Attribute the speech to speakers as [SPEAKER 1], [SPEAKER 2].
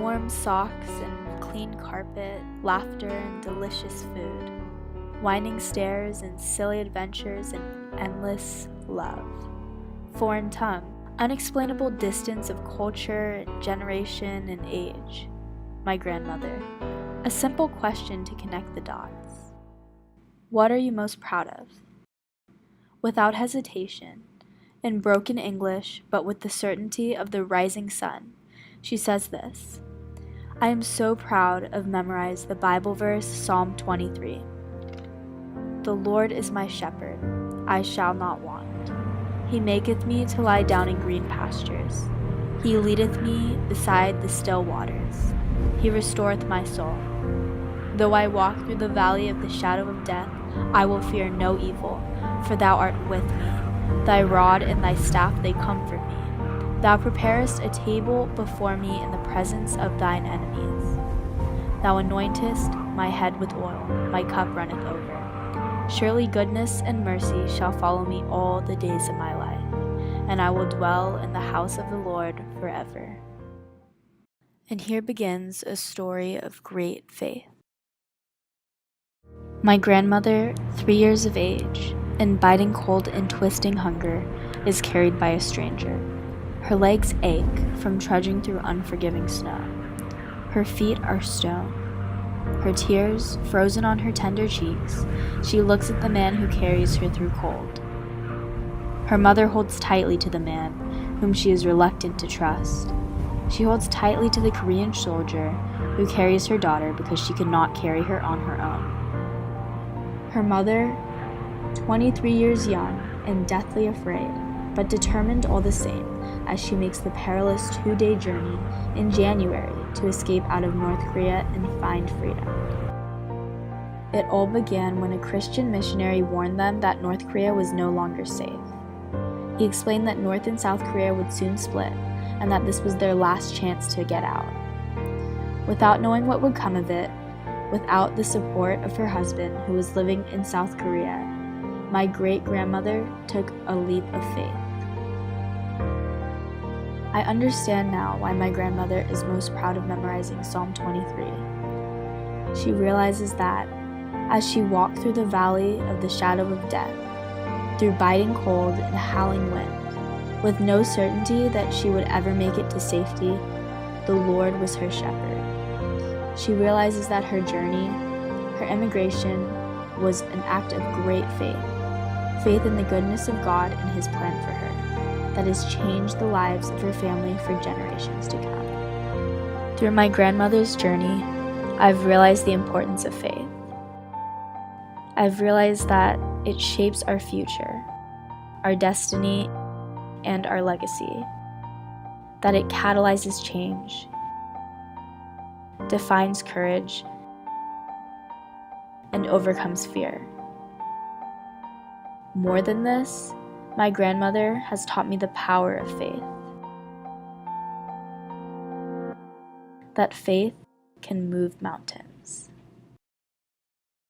[SPEAKER 1] Warm socks and clean carpet, laughter and delicious food, winding stairs and silly adventures and endless love. Foreign tongue, unexplainable distance of culture, generation, and age. My grandmother. A simple question to connect the dots. What are you most proud of? Without hesitation, in broken English, but with the certainty of the rising sun, she says this: I am so proud of memorized the Bible verse Psalm 23. The Lord is my shepherd, I shall not want. He maketh me to lie down in green pastures. He leadeth me beside the still waters. He restoreth my soul. Though I walk through the valley of the shadow of death, I will fear no evil, for thou art with me. Thy rod and thy staff, they comfort me. Thou preparest a table before me in the presence of thine enemies. Thou anointest my head with oil, my cup runneth over. Surely goodness and mercy shall follow me all the days of my life, and I will dwell in the house of the Lord forever. And here begins a story of great faith. My grandmother, 3 years of age, in biting cold and twisting hunger, is carried by a stranger. Her legs ache from trudging through unforgiving snow. Her feet are stone. Her tears frozen on her tender cheeks, she looks at the man who carries her through cold. Her mother holds tightly to the man, whom she is reluctant to trust. She holds tightly to the Korean soldier who carries her daughter because she could not carry her on her own. Her mother, 23 years young and deathly afraid, but determined all the same, as she makes the perilous 2-day journey in January to escape out of North Korea and find freedom. It all began when a Christian missionary warned them that North Korea was no longer safe. He explained that North and South Korea would soon split, and that this was their last chance to get out. Without knowing what would come of it, without the support of her husband, who was living in South Korea, my great-grandmother took a leap of faith. I understand now why my grandmother is most proud of memorizing Psalm 23. She realizes that, as she walked through the valley of the shadow of death, through biting cold and howling wind, with no certainty that she would ever make it to safety, the Lord was her shepherd. She realizes that her journey, her immigration, was an act of great faith in the goodness of God and His plan for her, that has changed the lives of her family for generations to come. Through my grandmother's journey, I've realized the importance of faith. I've realized that it shapes our future, our destiny, and our legacy, that it catalyzes change, defines courage, and overcomes fear. More than this, my grandmother has taught me the power of faith. That faith can move mountains.